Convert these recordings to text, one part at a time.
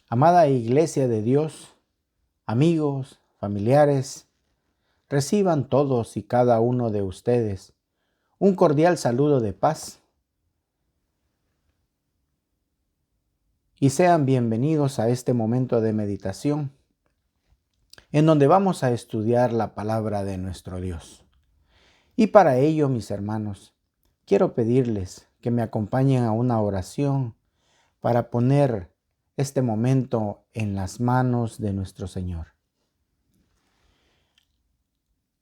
Amada Iglesia de Dios, amigos, familiares, reciban todos y cada uno de ustedes un cordial saludo de paz y sean bienvenidos a este momento de meditación en donde vamos a estudiar la palabra de nuestro Dios. Y para ello, mis hermanos, quiero pedirles que me acompañen a una oración para poner este momento en las manos de nuestro Señor.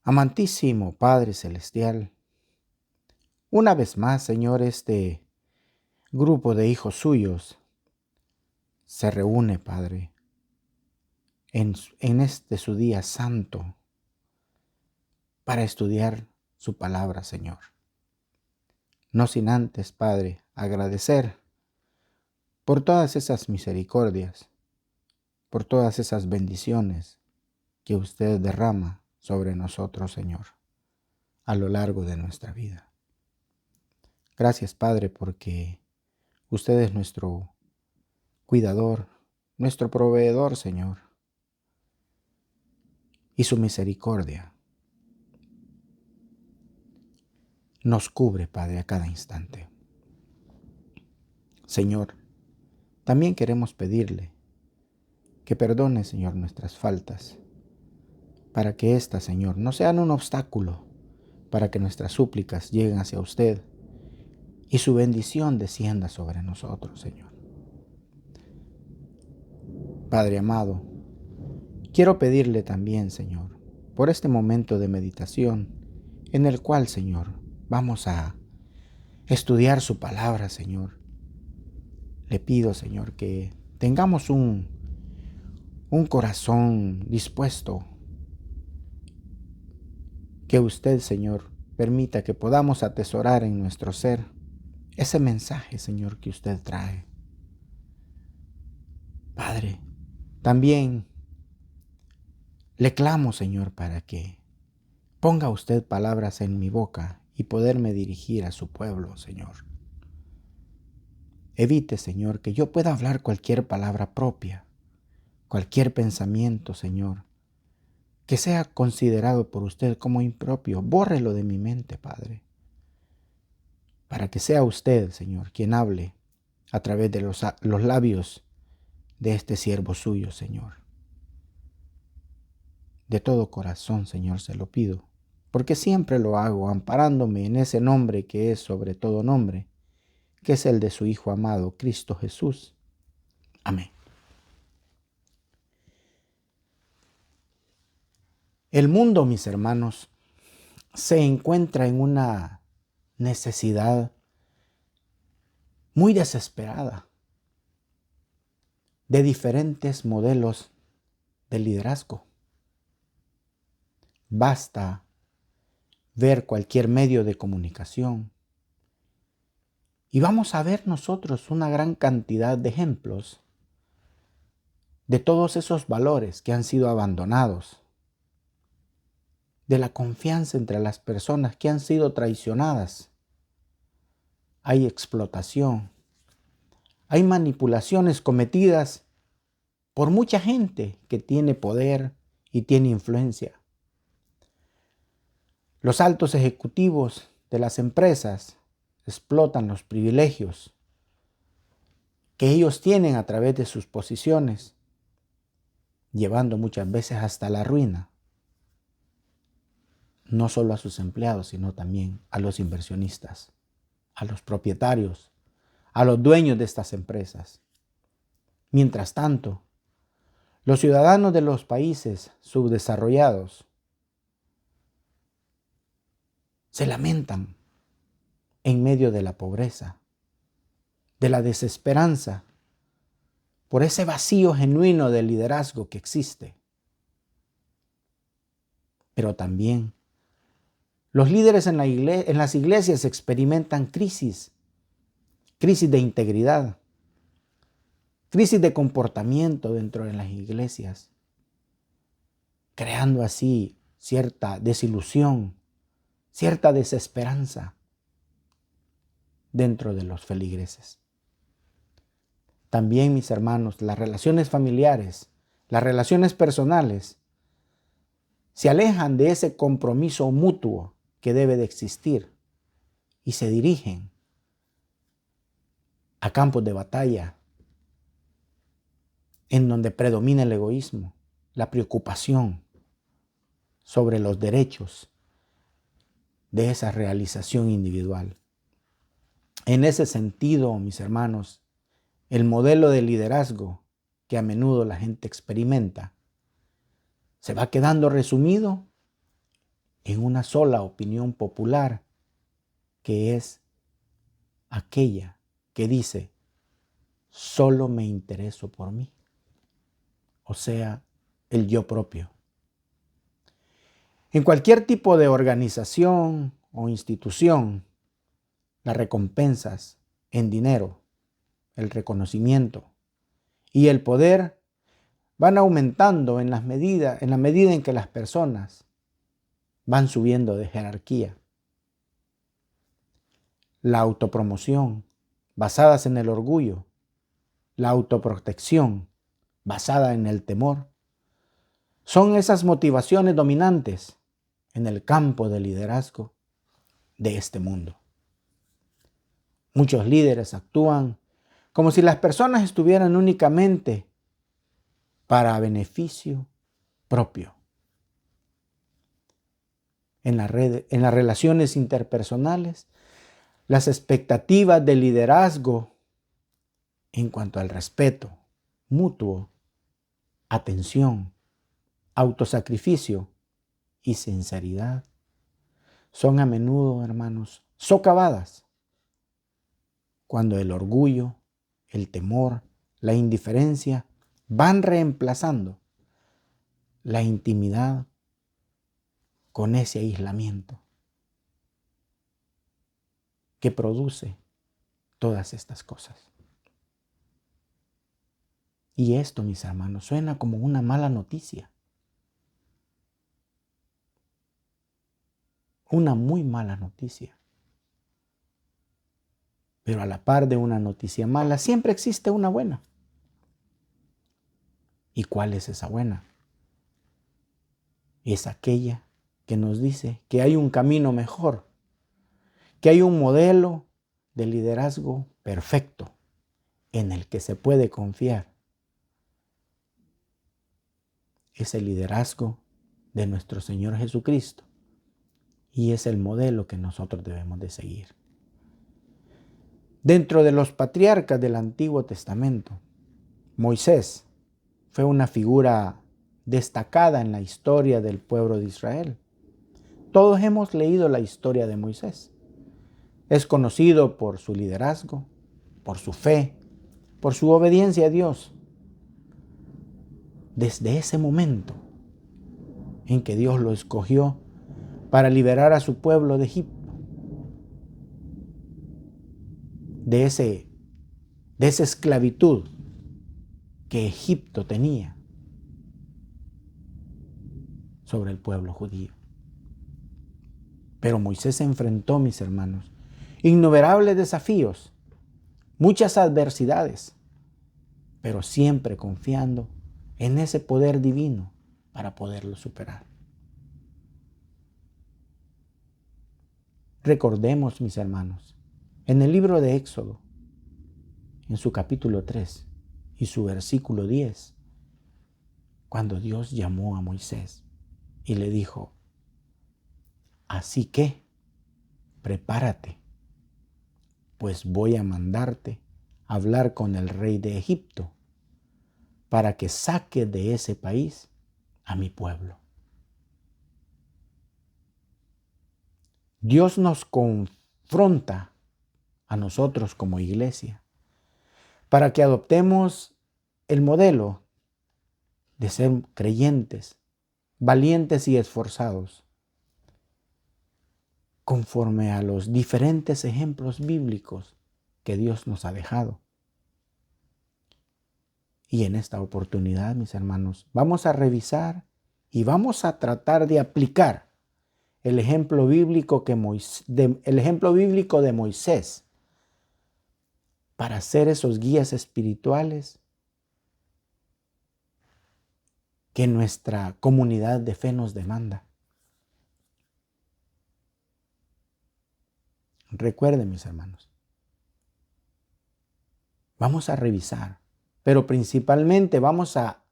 Amantísimo Padre Celestial, una vez más, Señor, este grupo de hijos suyos se reúne, Padre, en este su día santo para estudiar su palabra, Señor. No sin antes, Padre, agradecer por todas esas misericordias, por todas esas bendiciones que usted derrama sobre nosotros, Señor, a lo largo de nuestra vida. Gracias, Padre, porque usted es nuestro cuidador, nuestro proveedor, Señor, y su misericordia nos cubre, Padre, a cada instante. Señor, también queremos pedirle que perdone, Señor, nuestras faltas, para que éstas, Señor, no sean un obstáculo para que nuestras súplicas lleguen hacia usted y su bendición descienda sobre nosotros, Señor. Padre amado, quiero pedirle también, Señor, por este momento de meditación en el cual, Señor, vamos a estudiar su palabra, Señor. Le pido, Señor, que tengamos un corazón dispuesto, que usted, Señor, permita que podamos atesorar en nuestro ser ese mensaje, Señor, que usted trae. Padre, también le clamo, Señor, para que ponga usted palabras en mi boca y poderme dirigir a su pueblo, Señor. Evite, Señor, que yo pueda hablar cualquier palabra propia, cualquier pensamiento, Señor, que sea considerado por usted como impropio. Bórrelo de mi mente, Padre, para que sea usted, Señor, quien hable a través de los labios de este siervo suyo, Señor. De todo corazón, Señor, se lo pido, porque siempre lo hago amparándome en ese nombre que es sobre todo nombre, que es el de su Hijo amado, Cristo Jesús. Amén. El mundo, mis hermanos, se encuentra en una necesidad muy desesperada de diferentes modelos de liderazgo. Basta ver cualquier medio de comunicación y vamos a ver nosotros una gran cantidad de ejemplos de todos esos valores que han sido abandonados, de la confianza entre las personas que han sido traicionadas. Hay explotación, hay manipulaciones cometidas por mucha gente que tiene poder y tiene influencia. Los altos ejecutivos de las empresas explotan los privilegios que ellos tienen a través de sus posiciones, llevando muchas veces hasta la ruina, no solo a sus empleados, sino también a los inversionistas, a los propietarios, a los dueños de estas empresas. Mientras tanto, los ciudadanos de los países subdesarrollados se lamentan en medio de la pobreza, de la desesperanza, por ese vacío genuino de liderazgo que existe. Pero también los líderes en las iglesias experimentan crisis de integridad, crisis de comportamiento dentro de las iglesias, creando así cierta desilusión, cierta desesperanza dentro de los feligreses. También, mis hermanos, las relaciones familiares, las relaciones personales, se alejan de ese compromiso mutuo que debe de existir y se dirigen a campos de batalla en donde predomina el egoísmo, la preocupación sobre los derechos de esa realización individual. En ese sentido, mis hermanos, el modelo de liderazgo que a menudo la gente experimenta se va quedando resumido en una sola opinión popular, que es aquella que dice: solo me intereso por mí. O sea, el yo propio. En cualquier tipo de organización o institución, las recompensas en dinero, el reconocimiento y el poder van aumentando en la medida en que las personas van subiendo de jerarquía. La autopromoción basadas en el orgullo, la autoprotección basada en el temor, son esas motivaciones dominantes en el campo de liderazgo de este mundo. Muchos líderes actúan como si las personas estuvieran únicamente para beneficio propio. En las relaciones interpersonales, las expectativas de liderazgo en cuanto al respeto mutuo, atención, autosacrificio y sinceridad son a menudo, hermanos, socavadas cuando el orgullo, el temor, la indiferencia van reemplazando la intimidad con ese aislamiento que produce todas estas cosas. Y esto, mis hermanos, suena como una mala noticia. Una muy mala noticia. Pero a la par de una noticia mala, siempre existe una buena. ¿Y cuál es esa buena? Es aquella que nos dice que hay un camino mejor, que hay un modelo de liderazgo perfecto en el que se puede confiar. Es el liderazgo de nuestro Señor Jesucristo y es el modelo que nosotros debemos de seguir. Dentro de los patriarcas del Antiguo Testamento, Moisés fue una figura destacada en la historia del pueblo de Israel. Todos hemos leído la historia de Moisés. Es conocido por su liderazgo, por su fe, por su obediencia a Dios. Desde ese momento en que Dios lo escogió para liberar a su pueblo de Egipto, de esa esclavitud que Egipto tenía sobre el pueblo judío. Pero Moisés se enfrentó, mis hermanos, innumerables desafíos, muchas adversidades, pero siempre confiando en ese poder divino para poderlo superar. Recordemos, mis hermanos, en el libro de Éxodo, en su capítulo 3 y su versículo 10, cuando Dios llamó a Moisés y le dijo: así que prepárate, pues voy a mandarte a hablar con el rey de Egipto para que saque de ese país a mi pueblo. Dios nos confronta a nosotros como iglesia para que adoptemos el modelo de ser creyentes, valientes y esforzados, conforme a los diferentes ejemplos bíblicos que Dios nos ha dejado. Y en esta oportunidad, mis hermanos, vamos a revisar y vamos a tratar de aplicar el ejemplo bíblico de Moisés para ser esos guías espirituales que nuestra comunidad de fe nos demanda. Recuerden, mis hermanos, vamos a revisar, pero principalmente vamos a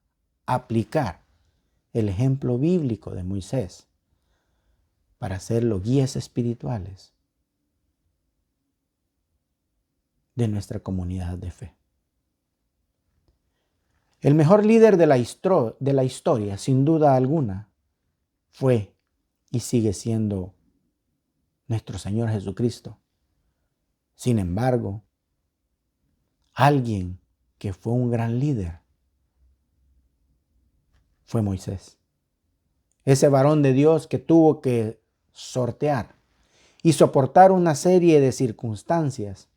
aplicar el ejemplo bíblico de Moisés para ser los guías espirituales de nuestra comunidad de fe. El mejor líder de la historia, sin duda alguna, fue y sigue siendo nuestro Señor Jesucristo. Sin embargo, alguien que fue un gran líder fue Moisés. Ese varón de Dios que tuvo que sortear y soportar una serie de circunstancias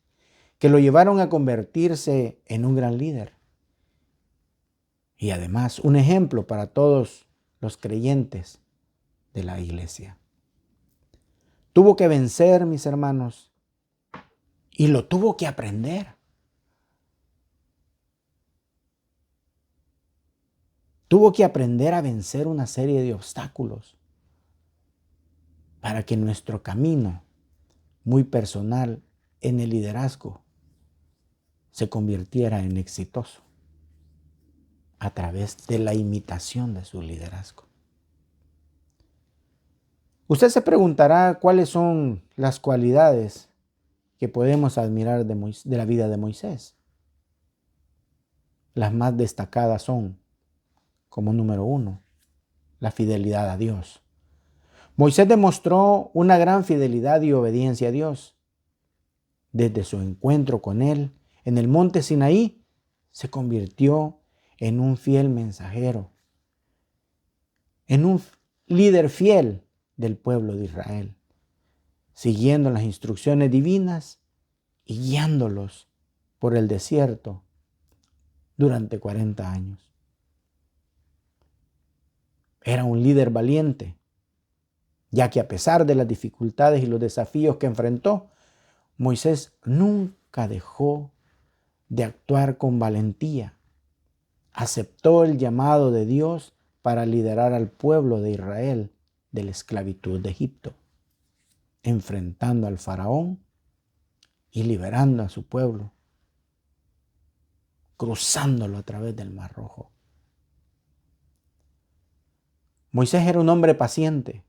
que lo llevaron a convertirse en un gran líder. Y además, un ejemplo para todos los creyentes de la iglesia. Tuvo que vencer, mis hermanos, y lo tuvo que aprender. Tuvo que aprender a vencer una serie de obstáculos para que nuestro camino muy personal en el liderazgo se convirtiera en exitoso a través de la imitación de su liderazgo. Usted se preguntará cuáles son las cualidades que podemos admirar de la vida de Moisés. Las más destacadas son, como número 1, la fidelidad a Dios. Moisés demostró una gran fidelidad y obediencia a Dios. Desde su encuentro con Él en el monte Sinaí, se convirtió en un fiel mensajero, en un líder fiel del pueblo de Israel, siguiendo las instrucciones divinas y guiándolos por el desierto durante 40 años. Era un líder valiente, ya que a pesar de las dificultades y los desafíos que enfrentó, Moisés nunca dejó de actuar con valentía. Aceptó el llamado de Dios para liderar al pueblo de Israel de la esclavitud de Egipto, enfrentando al faraón y liberando a su pueblo, cruzándolo a través del Mar Rojo. Moisés era un hombre paciente,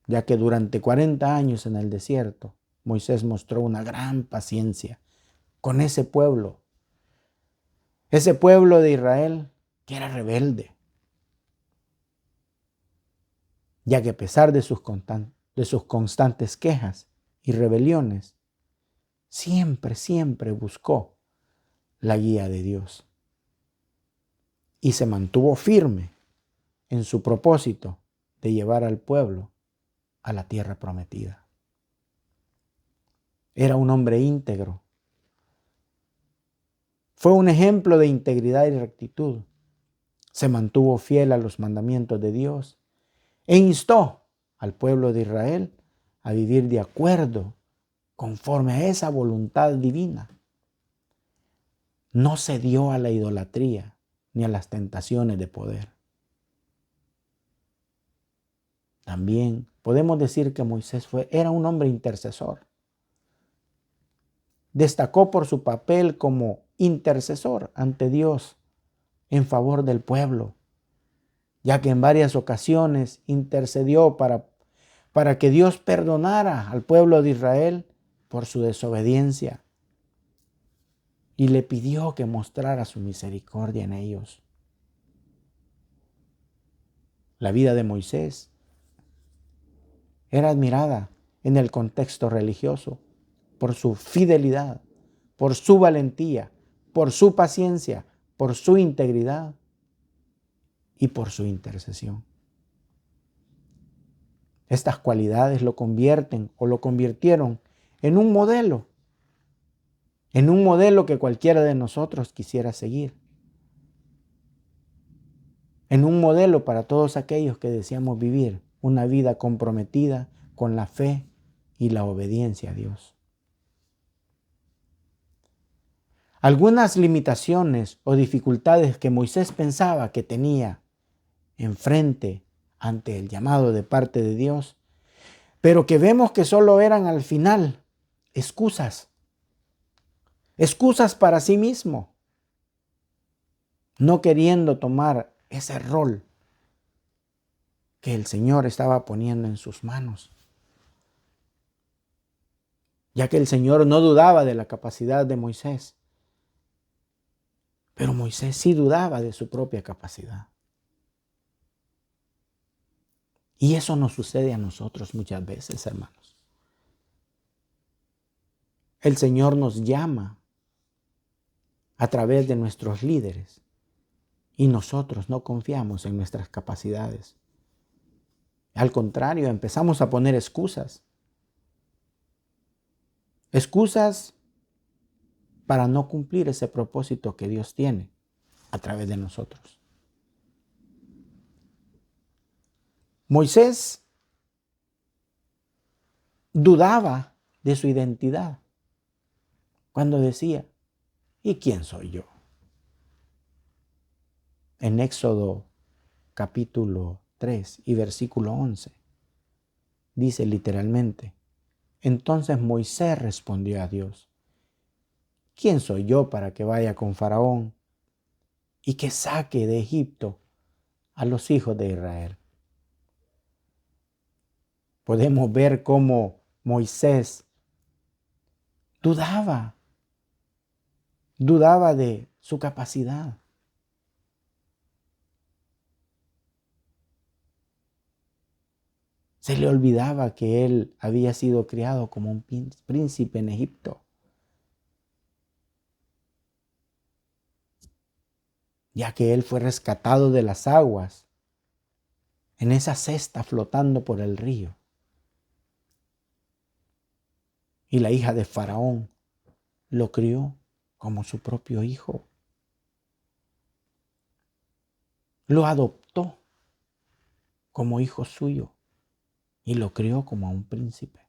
ya que durante 40 años en el desierto, Moisés mostró una gran paciencia con ese pueblo de Israel que era rebelde, ya que a pesar de sus constantes quejas y rebeliones, siempre buscó la guía de Dios y se mantuvo firme en su propósito de llevar al pueblo a la tierra prometida. Era un hombre íntegro. Fue un ejemplo de integridad y rectitud. Se mantuvo fiel a los mandamientos de Dios e instó al pueblo de Israel a vivir de acuerdo conforme a esa voluntad divina. No cedió a la idolatría ni a las tentaciones de poder. También podemos decir que Moisés era un hombre intercesor. Destacó por su papel como intercesor ante Dios en favor del pueblo, ya que en varias ocasiones intercedió para que Dios perdonara al pueblo de Israel por su desobediencia y le pidió que mostrara su misericordia en ellos. La vida de Moisés era admirada en el contexto religioso por su fidelidad, por su valentía, por su paciencia, por su integridad y por su intercesión. Estas cualidades lo convirtieron en un modelo que cualquiera de nosotros quisiera seguir, en un modelo para todos aquellos que deseamos vivir una vida comprometida con la fe y la obediencia a Dios. algunas limitaciones o dificultades que Moisés pensaba que tenía enfrente ante el llamado de parte de Dios, pero que vemos que solo eran al final excusas para sí mismo, no queriendo tomar ese rol que el Señor estaba poniendo en sus manos, ya que el Señor no dudaba de la capacidad de Moisés, pero Moisés sí dudaba de su propia capacidad. Y eso nos sucede a nosotros muchas veces, hermanos. El Señor nos llama a través de nuestros líderes y nosotros no confiamos en nuestras capacidades. Al contrario, empezamos a poner excusas. Excusas para no cumplir ese propósito que Dios tiene a través de nosotros. Moisés dudaba de su identidad cuando decía, ¿y quién soy yo? En Éxodo capítulo 3 y versículo 11, dice literalmente, entonces Moisés respondió a Dios, ¿quién soy yo para que vaya con Faraón y que saque de Egipto a los hijos de Israel? Podemos ver cómo Moisés dudaba de su capacidad. Se le olvidaba que él había sido criado como un príncipe en Egipto, ya que él fue rescatado de las aguas en esa cesta flotando por el río. Y la hija de Faraón lo crió como su propio hijo. Lo adoptó como hijo suyo y lo crió como a un príncipe.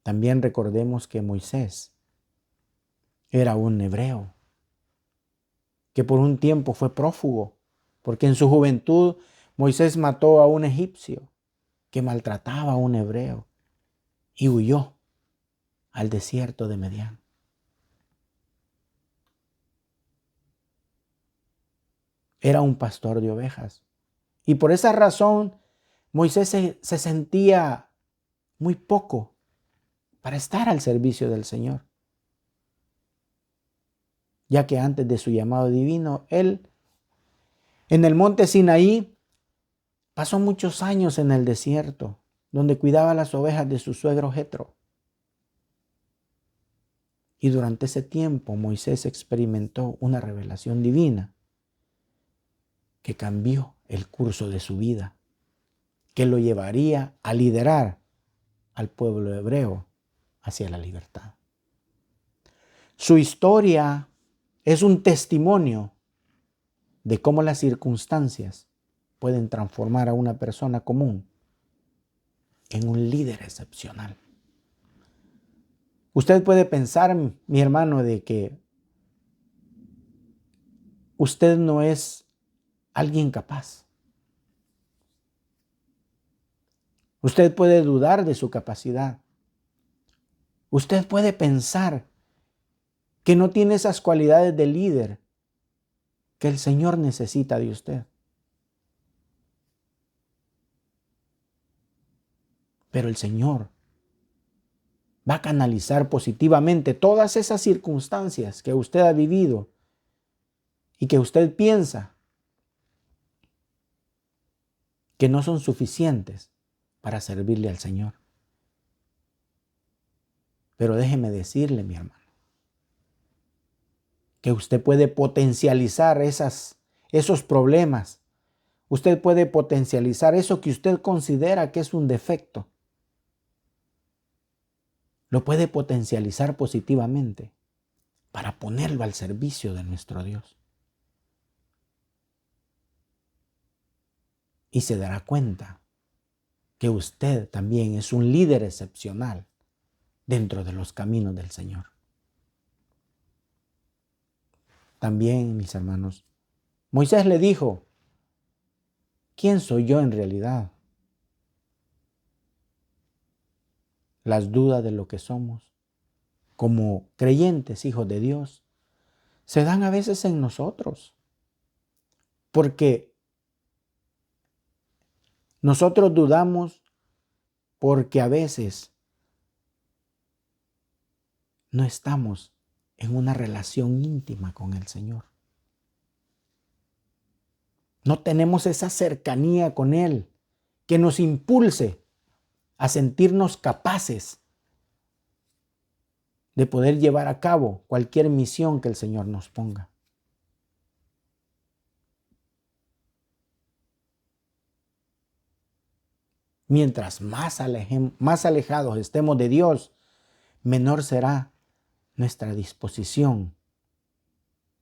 También recordemos que Moisés era un hebreo, que por un tiempo fue prófugo, porque en su juventud Moisés mató a un egipcio que maltrataba a un hebreo y huyó al desierto de Medián. Era un pastor de ovejas. Y por esa razón Moisés se sentía muy poco para estar al servicio del Señor, ya que antes de su llamado divino, él en el monte Sinaí pasó muchos años en el desierto, donde cuidaba las ovejas de su suegro Jetro. Y durante ese tiempo Moisés experimentó una revelación divina que cambió el curso de su vida, que lo llevaría a liderar al pueblo hebreo hacia la libertad. Su historia es un testimonio de cómo las circunstancias pueden transformar a una persona común en un líder excepcional. Usted puede pensar, mi hermano, de que usted no es alguien capaz. Usted puede dudar de su capacidad. Usted puede pensar que no tiene esas cualidades de líder que el Señor necesita de usted. Pero el Señor va a canalizar positivamente todas esas circunstancias que usted ha vivido y que usted piensa que no son suficientes para servirle al Señor. Pero déjeme decirle, mi hermano, que usted puede potencializar esos problemas. Usted puede potencializar eso que usted considera que es un defecto. Lo puede potencializar positivamente para ponerlo al servicio de nuestro Dios. Y se dará cuenta que usted también es un líder excepcional dentro de los caminos del Señor. También, mis hermanos, Moisés le dijo, ¿quién soy yo en realidad? Las dudas de lo que somos como creyentes, hijos de Dios, se dan a veces en nosotros, porque nosotros dudamos porque a veces no estamos en una relación íntima con el Señor. No tenemos esa cercanía con Él que nos impulse a sentirnos capaces de poder llevar a cabo cualquier misión que el Señor nos ponga. Mientras más alejados estemos de Dios, menor será nuestra disposición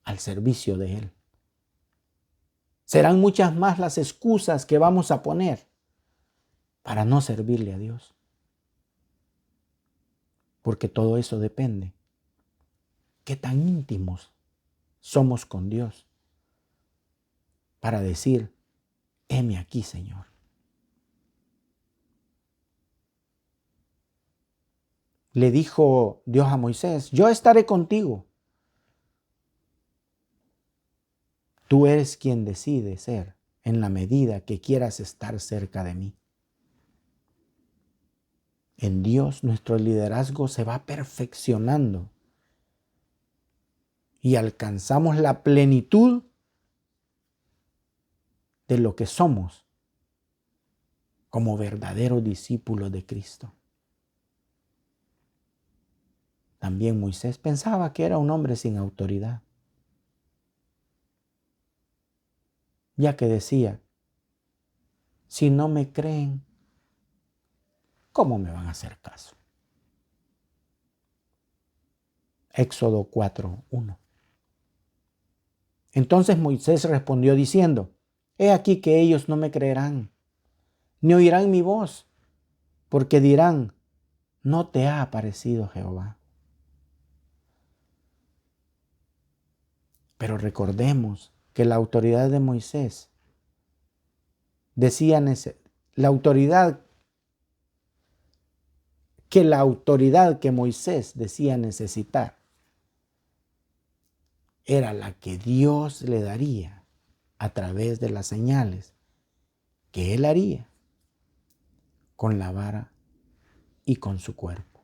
al servicio de Él. Serán muchas más las excusas que vamos a poner para no servirle a Dios. Porque todo eso depende. ¿Qué tan íntimos somos con Dios para decir, heme aquí, Señor? Le dijo Dios a Moisés, yo estaré contigo. Tú eres quien decide ser en la medida que quieras estar cerca de mí. En Dios nuestro liderazgo se va perfeccionando y alcanzamos la plenitud de lo que somos como verdaderos discípulos de Cristo. También Moisés pensaba que era un hombre sin autoridad, ya que decía, si no me creen, ¿cómo me van a hacer caso? Éxodo 4:1. Entonces Moisés respondió diciendo, he aquí que ellos no me creerán, ni oirán mi voz, porque dirán, no te ha aparecido Jehová. Pero recordemos que la autoridad de Moisés decía, la autoridad que Moisés decía necesitar era la que Dios le daría a través de las señales que él haría con la vara y con su cuerpo.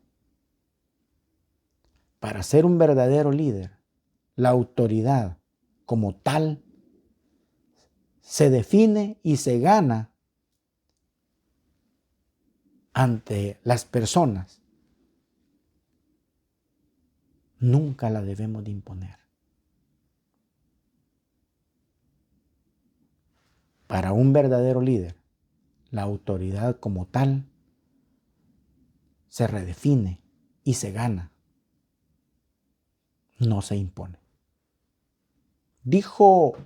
Para ser un verdadero líder, la autoridad como tal se define y se gana ante las personas. Nunca la debemos de imponer. Para un verdadero líder, la autoridad como tal se redefine y se gana, no se impone. Dijo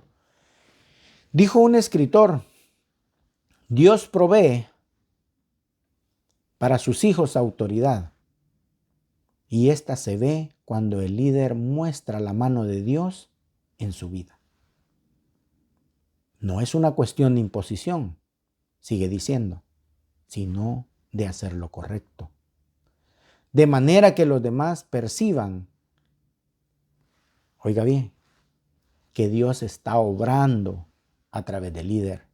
un escritor, Dios provee para sus hijos autoridad, y esta se ve cuando el líder muestra la mano de Dios en su vida. No es una cuestión de imposición, sigue diciendo, sino de hacer lo correcto. De manera que los demás perciban, oiga bien, que Dios está obrando a través del líder.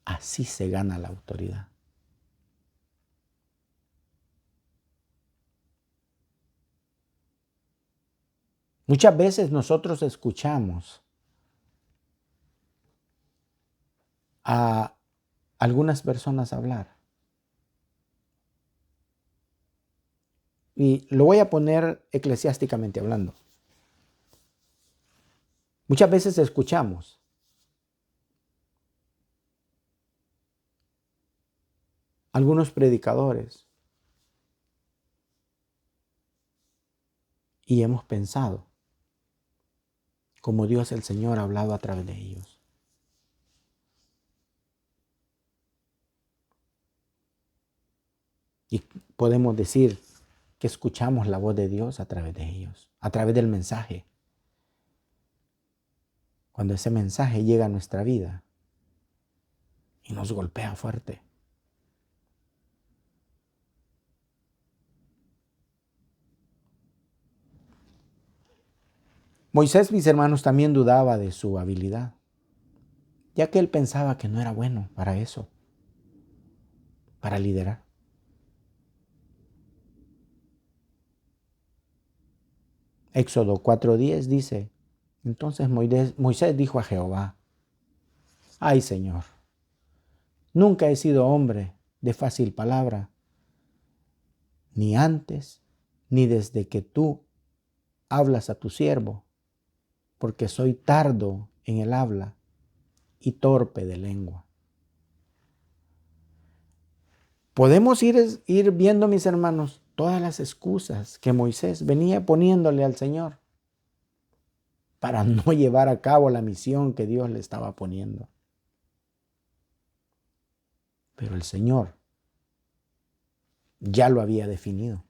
Así se gana la autoridad. Muchas veces nosotros escuchamos a algunas personas hablar. Y lo voy a poner eclesiásticamente hablando. Muchas veces escuchamos algunos predicadores y hemos pensado como Dios el Señor ha hablado a través de ellos. Y podemos decir que escuchamos la voz de Dios a través de ellos, a través del mensaje. Cuando ese mensaje llega a nuestra vida y nos golpea fuerte. Moisés, mis hermanos, también dudaba de su habilidad, ya que él pensaba que no era bueno para eso, para liderar. Éxodo 4:10 dice, entonces Moisés dijo a Jehová, ay Señor, nunca he sido hombre de fácil palabra, ni antes, ni desde que tú hablas a tu siervo, porque soy tardo en el habla y torpe de lengua. Podemos ir viendo, mis hermanos, todas las excusas que Moisés venía poniéndole al Señor para no llevar a cabo la misión que Dios le estaba poniendo. Pero el Señor ya lo había definido.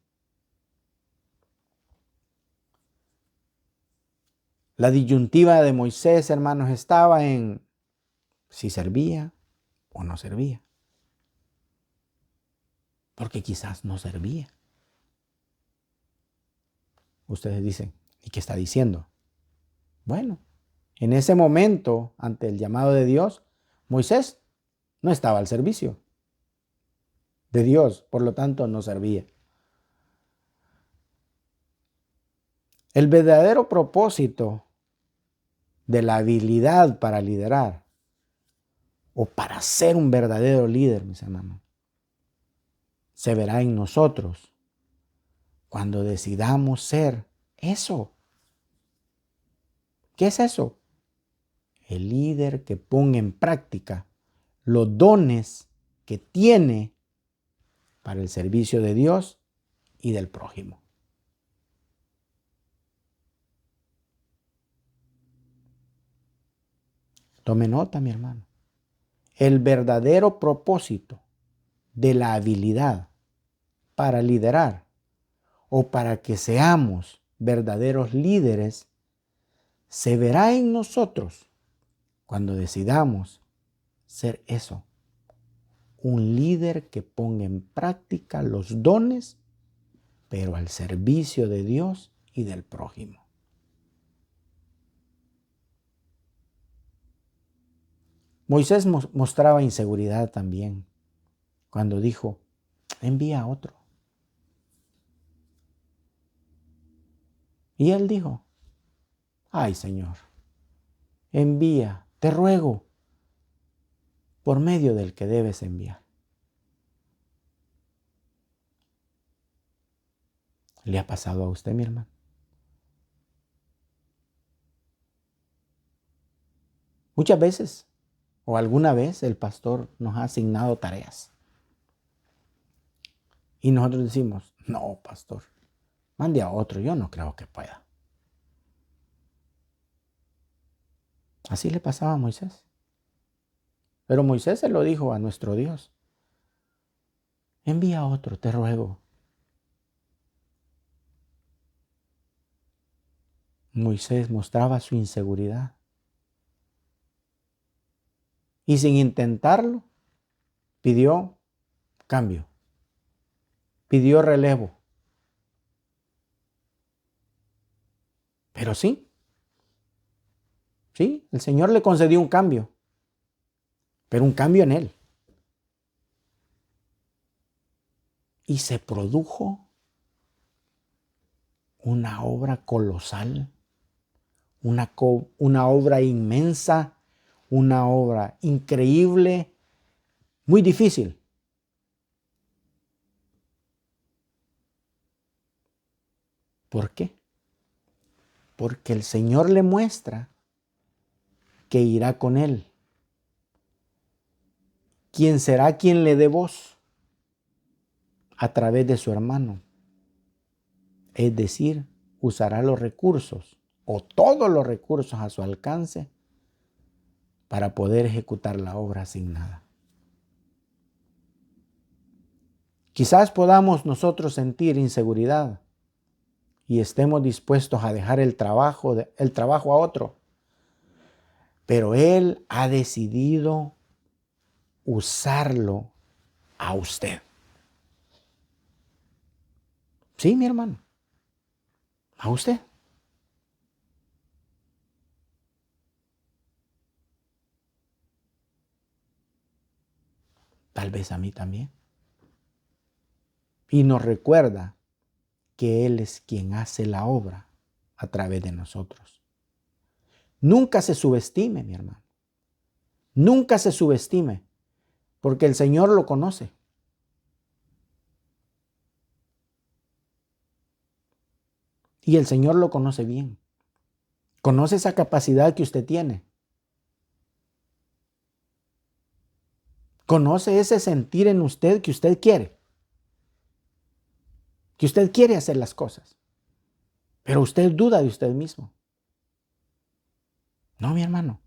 La disyuntiva de Moisés, hermanos, estaba en si servía o no servía. Porque quizás no servía. Ustedes dicen, ¿y qué está diciendo? Bueno, en ese momento, ante el llamado de Dios, Moisés no estaba al servicio de Dios, por lo tanto no servía. El verdadero propósito de la habilidad para liderar o para ser un verdadero líder, mis hermanos, se verá en nosotros cuando decidamos ser eso. ¿Qué es eso? El líder que ponga en práctica los dones que tiene para el servicio de Dios y del prójimo. Tome nota, mi hermano. El verdadero propósito de la habilidad para liderar o para que seamos verdaderos líderes se verá en nosotros cuando decidamos ser eso. Un líder que ponga en práctica los dones, pero al servicio de Dios y del prójimo. Moisés mostraba inseguridad también cuando dijo, envía a otro. Y él dijo, ay Señor, envía, te ruego, por medio del que debes enviar. ¿Le ha pasado a usted, mi hermano? Muchas veces o alguna vez el pastor nos ha asignado tareas. Y nosotros decimos, no, pastor, mande a otro, yo no creo que pueda. Así le pasaba a Moisés. Pero Moisés se lo dijo a nuestro Dios. Envía a otro, te ruego. Moisés mostraba su inseguridad. Y sin intentarlo, pidió cambio. Pidió relevo. Pero sí, el Señor le concedió un cambio. Pero un cambio en él. Y se produjo una obra colosal, una obra inmensa, una obra increíble, muy difícil. ¿Por qué? Porque el Señor le muestra que irá con él. ¿Quién será quien le dé voz? A través de su hermano. Es decir, usará los recursos o todos los recursos a su alcance para poder ejecutar la obra asignada. Quizás podamos nosotros sentir inseguridad y estemos dispuestos a dejar el trabajo a otro. Pero Él ha decidido usarlo a usted. Sí, mi hermano, a usted. Tal vez a mí también. Y nos recuerda que Él es quien hace la obra a través de nosotros. Nunca se subestime, mi hermano. Nunca se subestime, porque el Señor lo conoce. Y el Señor lo conoce bien. Conoce esa capacidad que usted tiene. Conoce ese sentir en usted que usted quiere. Que usted quiere hacer las cosas. Pero usted duda de usted mismo. No, mi hermano.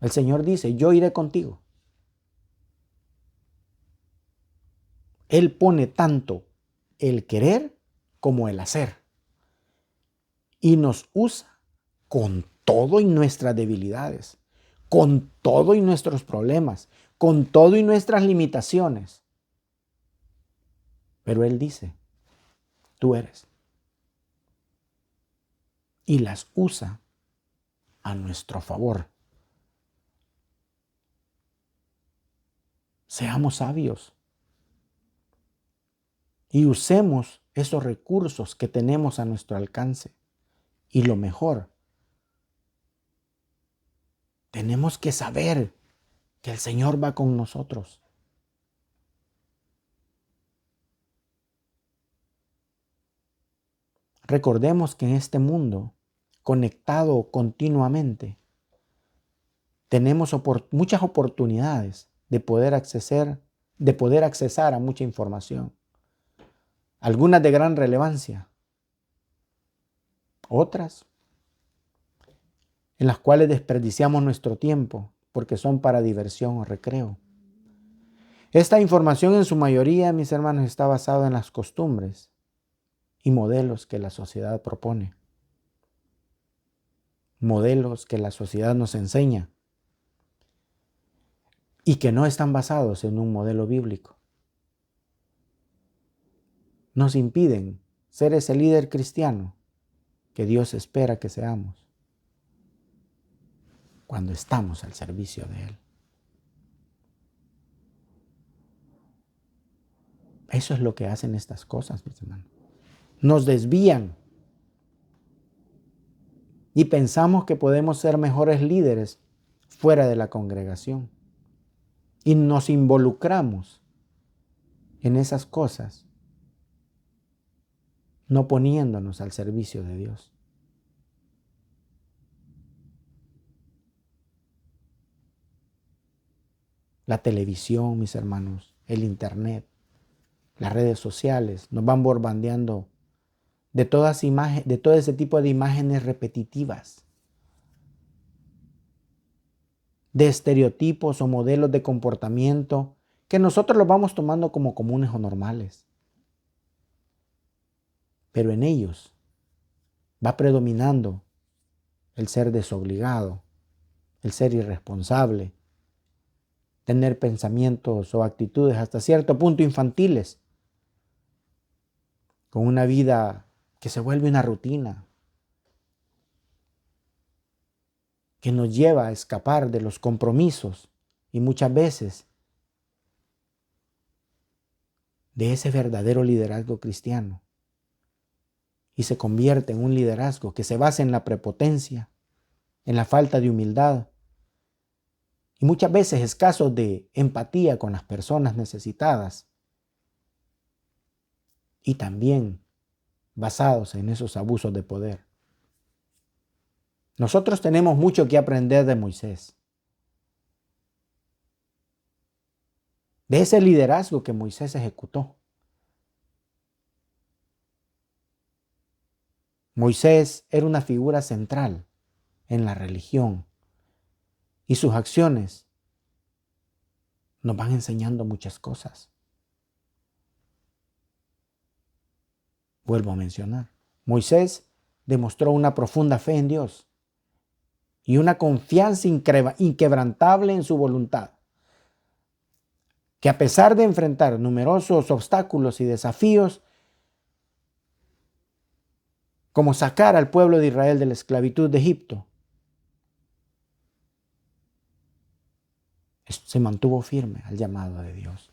El Señor dice, yo iré contigo. Él pone tanto el querer como el hacer. Y nos usa con todo y nuestras debilidades, con todo y nuestros problemas, con todo y nuestras limitaciones. Pero Él dice, tú eres. Y las usa a nuestro favor. Seamos sabios y usemos esos recursos que tenemos a nuestro alcance. Y lo mejor, tenemos que saber que el Señor va con nosotros. Recordemos que en este mundo, conectado continuamente, tenemos muchas oportunidades de poder accesar a mucha información. Algunas de gran relevancia, otras en las cuales desperdiciamos nuestro tiempo porque son para diversión o recreo. Esta información en su mayoría, mis hermanos, está basada en las costumbres y modelos que la sociedad propone. Modelos que la sociedad nos enseña y que no están basados en un modelo bíblico. Nos impiden ser ese líder cristiano que Dios espera que seamos cuando estamos al servicio de Él. Eso es lo que hacen estas cosas, mis hermanos. Nos desvían y pensamos que podemos ser mejores líderes fuera de la congregación. Y nos involucramos en esas cosas, no poniéndonos al servicio de Dios. La televisión, mis hermanos, el internet, las redes sociales nos van bombardeando de todo ese tipo de imágenes repetitivas, de estereotipos o modelos de comportamiento que nosotros los vamos tomando como comunes o normales. Pero en ellos va predominando el ser desobligado, el ser irresponsable, tener pensamientos o actitudes hasta cierto punto infantiles, con una vida que se vuelve una rutina, que nos lleva a escapar de los compromisos y muchas veces de ese verdadero liderazgo cristiano. Y se convierte en un liderazgo que se basa en la prepotencia, en la falta de humildad y muchas veces escasos de empatía con las personas necesitadas. Y también basados en esos abusos de poder. Nosotros tenemos mucho que aprender de Moisés. De ese liderazgo que Moisés ejecutó. Moisés era una figura central en la religión y sus acciones nos van enseñando muchas cosas. Vuelvo a mencionar, Moisés demostró una profunda fe en Dios y una confianza inquebrantable en su voluntad, que a pesar de enfrentar numerosos obstáculos y desafíos, como sacar al pueblo de Israel de la esclavitud de Egipto, se mantuvo firme al llamado de Dios.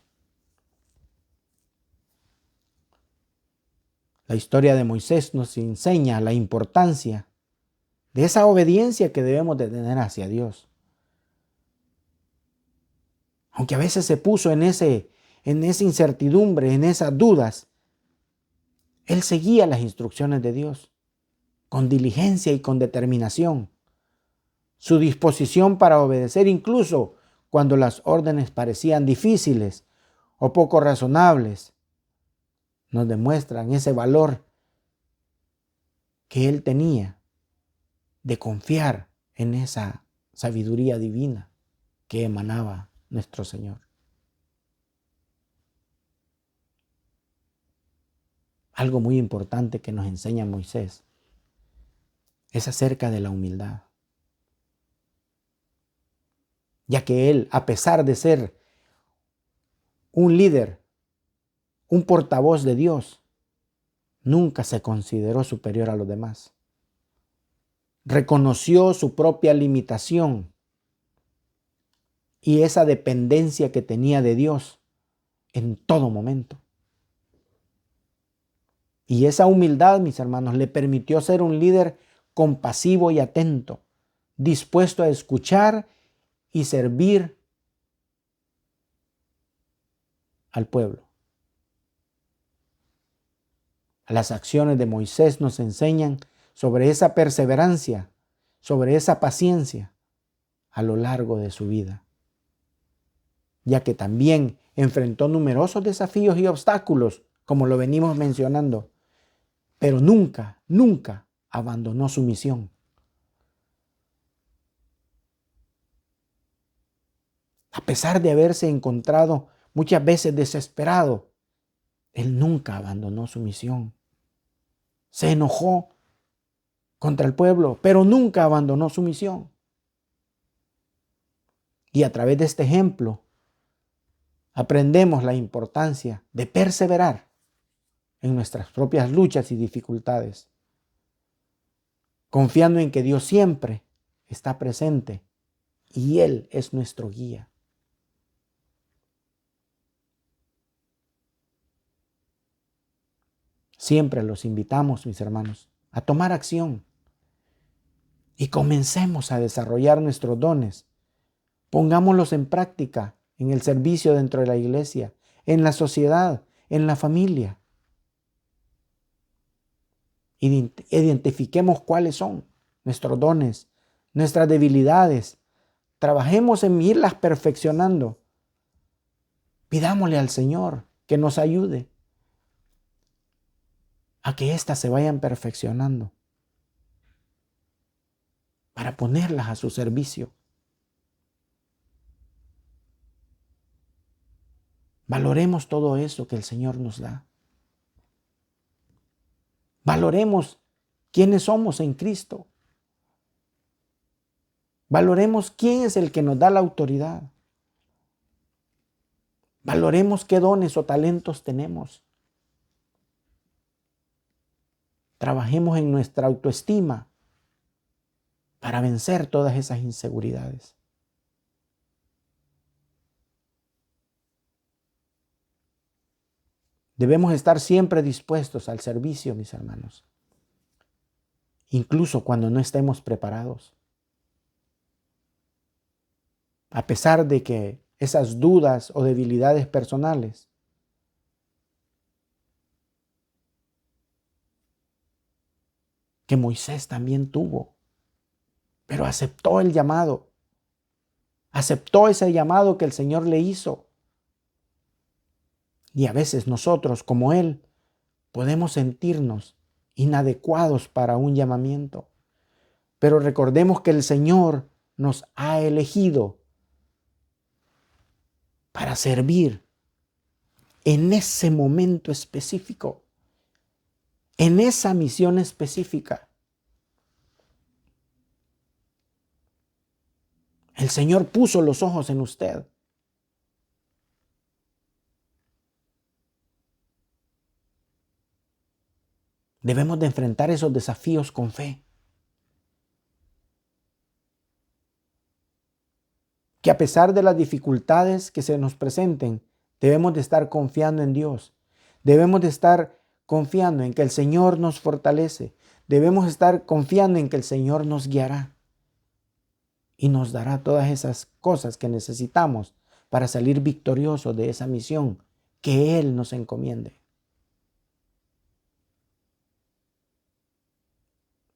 La historia de Moisés nos enseña la importancia de esa obediencia que debemos de tener hacia Dios. Aunque a veces se puso en esa incertidumbre, en esas dudas, él seguía las instrucciones de Dios con diligencia y con determinación. Su disposición para obedecer incluso cuando las órdenes parecían difíciles o poco razonables, nos demuestran ese valor que él tenía de confiar en esa sabiduría divina que emanaba nuestro Señor. Algo muy importante que nos enseña Moisés es acerca de la humildad, ya que él, a pesar de ser un líder, un portavoz de Dios, nunca se consideró superior a los demás. Reconoció su propia limitación y esa dependencia que tenía de Dios en todo momento. Y esa humildad, mis hermanos, le permitió ser un líder compasivo y atento, dispuesto a escuchar y servir al pueblo. Las acciones de Moisés nos enseñan sobre esa perseverancia, sobre esa paciencia a lo largo de su vida, ya que también enfrentó numerosos desafíos y obstáculos, como lo venimos mencionando, pero nunca abandonó su misión. A pesar de haberse encontrado muchas veces desesperado, él nunca abandonó su misión. Se enojó contra el pueblo, pero nunca abandonó su misión. Y a través de este ejemplo, aprendemos la importancia de perseverar en nuestras propias luchas y dificultades, confiando en que Dios siempre está presente y Él es nuestro guía. Siempre los invitamos, mis hermanos, a tomar acción y comencemos a desarrollar nuestros dones. Pongámoslos en práctica en el servicio dentro de la iglesia, en la sociedad, en la familia. Identifiquemos cuáles son nuestros dones, nuestras debilidades. Trabajemos en irlas perfeccionando. Pidámosle al Señor que nos ayude a que éstas se vayan perfeccionando para ponerlas a su servicio. Valoremos todo eso que el Señor nos da. Valoremos quiénes somos en Cristo. Valoremos quién es el que nos da la autoridad. Valoremos qué dones o talentos tenemos. Trabajemos en nuestra autoestima para vencer todas esas inseguridades. Debemos estar siempre dispuestos al servicio, mis hermanos, incluso cuando no estemos preparados. A pesar de que esas dudas o debilidades personales que Moisés también tuvo, pero aceptó el llamado, aceptó ese llamado que el Señor le hizo. Y a veces nosotros, como Él, podemos sentirnos inadecuados para un llamamiento. Pero recordemos que el Señor nos ha elegido para servir en ese momento específico, en esa misión específica. El Señor puso los ojos en usted. Debemos de enfrentar esos desafíos con fe. Que a pesar de las dificultades que se nos presenten, debemos de estar confiando en Dios. Debemos de estar confiando en que el Señor nos fortalece. Debemos estar confiando en que el Señor nos guiará y nos dará todas esas cosas que necesitamos para salir victoriosos de esa misión que Él nos encomiende.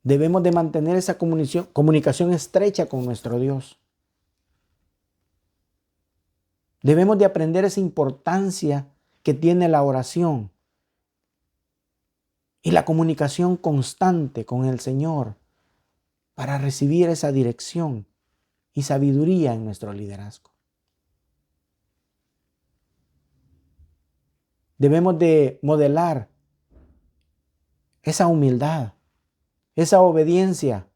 Debemos de mantener esa comunicación estrecha con nuestro Dios. Debemos de aprender esa importancia que tiene la oración y la comunicación constante con el Señor para recibir esa dirección y sabiduría en nuestro liderazgo. Debemos de modelar esa humildad, esa obediencia,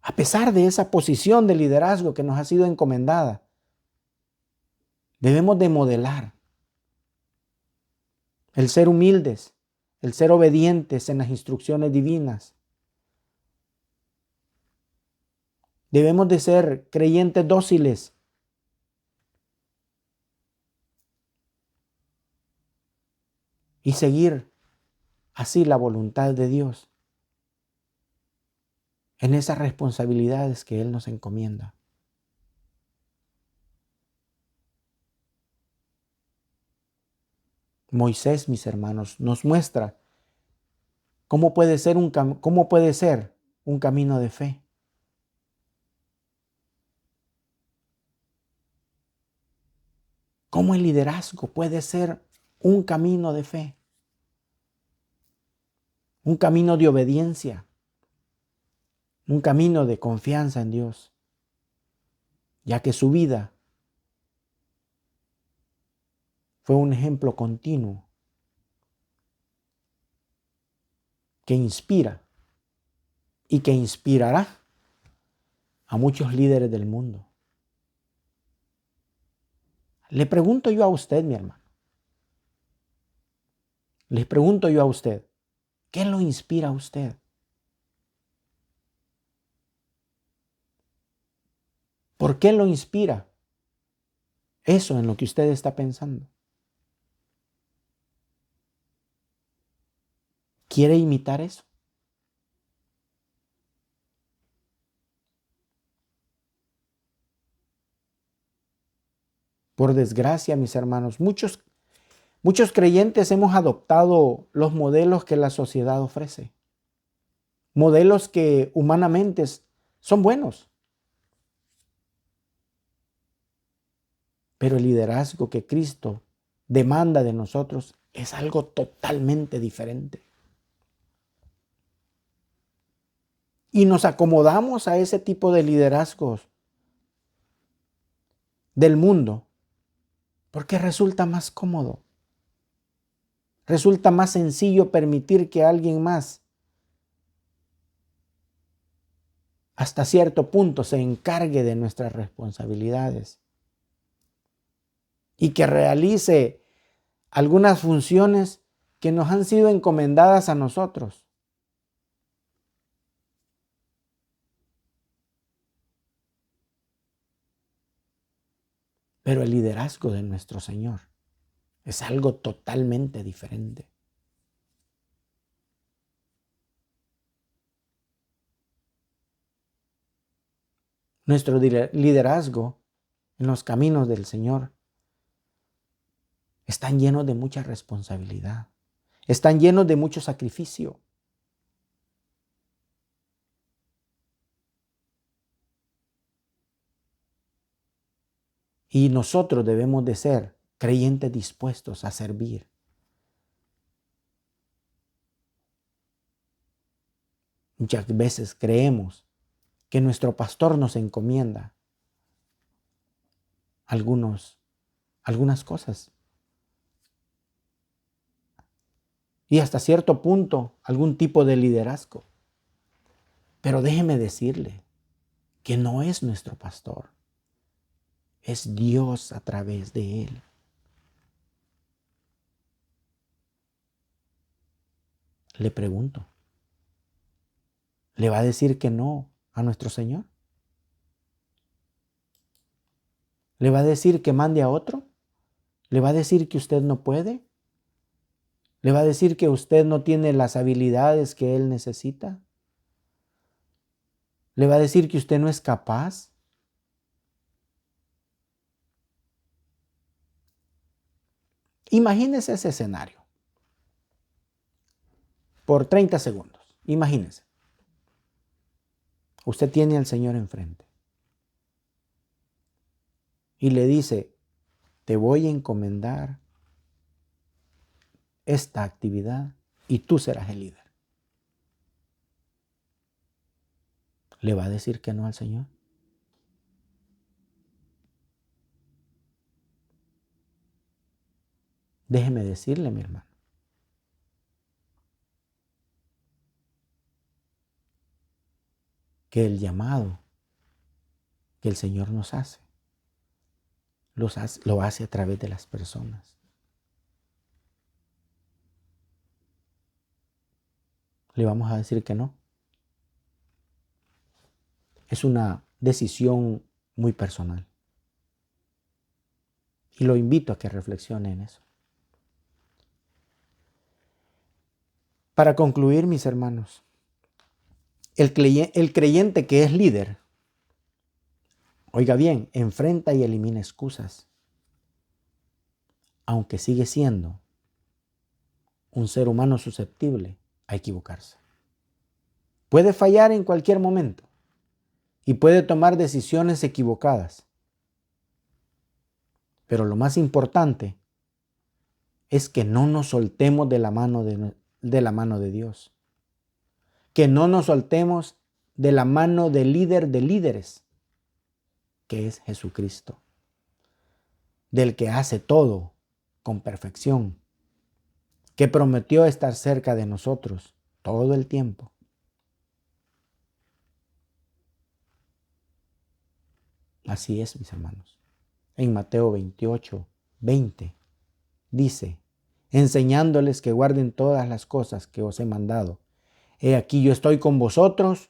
a pesar de esa posición de liderazgo que nos ha sido encomendada. Debemos de modelar el ser humildes, el ser obedientes en las instrucciones divinas. Debemos de ser creyentes dóciles. Y seguir así la voluntad de Dios en esas responsabilidades que Él nos encomienda. Moisés, mis hermanos, nos muestra cómo puede ser un camino de fe. Cómo el liderazgo puede ser un camino de fe, un camino de obediencia, un camino de confianza en Dios, ya que su vida fue un ejemplo continuo que inspira y que inspirará a muchos líderes del mundo. Le pregunto yo a usted, mi hermano. Les pregunto yo a usted, ¿qué lo inspira a usted? ¿Por qué lo inspira eso en lo que usted está pensando? ¿Quiere imitar eso? Por desgracia, mis hermanos, muchos creyentes hemos adoptado los modelos que la sociedad ofrece. Modelos que humanamente son buenos. Pero el liderazgo que Cristo demanda de nosotros es algo totalmente diferente. Y nos acomodamos a ese tipo de liderazgos del mundo porque resulta más cómodo. Resulta más sencillo permitir que alguien más hasta cierto punto se encargue de nuestras responsabilidades y que realice algunas funciones que nos han sido encomendadas a nosotros. Pero el liderazgo de nuestro Señor es algo totalmente diferente. Nuestro liderazgo en los caminos del Señor están llenos de mucha responsabilidad, están llenos de mucho sacrificio. Y nosotros debemos de ser creyentes dispuestos a servir. Muchas veces creemos que nuestro pastor nos encomienda algunas cosas. y hasta cierto punto algún tipo de liderazgo. Pero déjeme decirle que no es nuestro pastor, es Dios a través de él. Le pregunto, ¿le va a decir que no a nuestro Señor? ¿Le va a decir que mande a otro? ¿Le va a decir que usted no puede? ¿Le va a decir que usted no tiene las habilidades que Él necesita? ¿Le va a decir que usted no es capaz? Imagínese ese escenario por 30 segundos. Imagínese. Usted tiene al Señor enfrente y le dice, te voy a encomendar esta actividad y tú serás el líder. ¿Le va a decir que no al Señor? Déjeme decirle, mi hermano, que el llamado que el Señor nos hace, lo hace a través de las personas. ¿Le vamos a decir que no? Es una decisión muy personal. Y lo invito a que reflexione en eso. Para concluir, mis hermanos, el creyente que es líder, oiga bien, enfrenta y elimina excusas, aunque sigue siendo un ser humano susceptible a equivocarse. Puede fallar en cualquier momento y puede tomar decisiones equivocadas. Pero lo más importante es que no nos soltemos de la mano de Dios. Que no nos soltemos de la mano del líder de líderes, que es Jesucristo, del que hace todo con perfección, que prometió estar cerca de nosotros todo el tiempo. Así es, mis hermanos. En Mateo 28:20 dice, enseñándoles que guarden todas las cosas que os he mandado. He aquí yo estoy con vosotros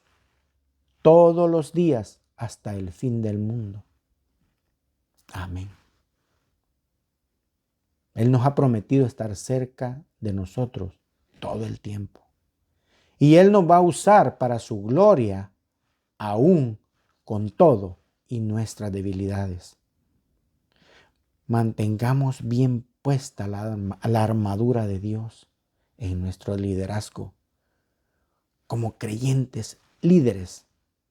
todos los días hasta el fin del mundo. Amén. Él nos ha prometido estar cerca de nosotros todo el tiempo. Y Él nos va a usar para su gloria, aún con todo y nuestras debilidades. Mantengamos bien puesta la armadura de Dios en nuestro liderazgo como creyentes líderes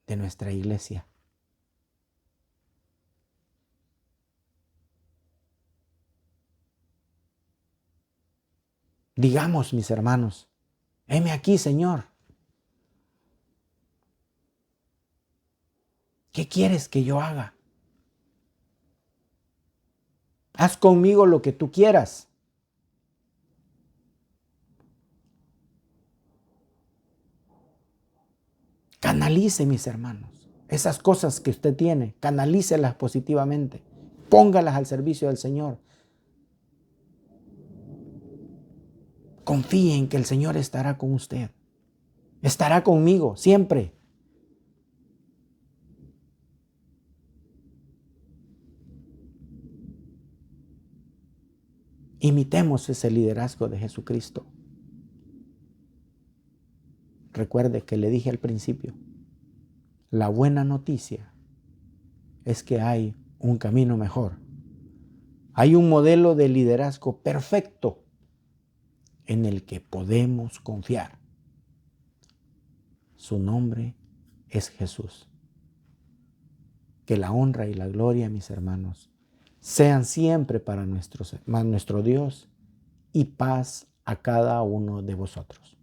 de nuestra iglesia. Digamos, mis hermanos, heme aquí, Señor. ¿Qué quieres que yo haga? Haz conmigo lo que tú quieras. Canalice, mis hermanos, esas cosas que usted tiene, canalícelas positivamente. Póngalas al servicio del Señor. Confíe en que el Señor estará con usted. Estará conmigo siempre. Imitemos ese liderazgo de Jesucristo. Recuerde que le dije al principio, la buena noticia es que hay un camino mejor. Hay un modelo de liderazgo perfecto en el que podemos confiar. Su nombre es Jesús. Que la honra y la gloria, mis hermanos, sean siempre para nuestro Dios y paz a cada uno de vosotros.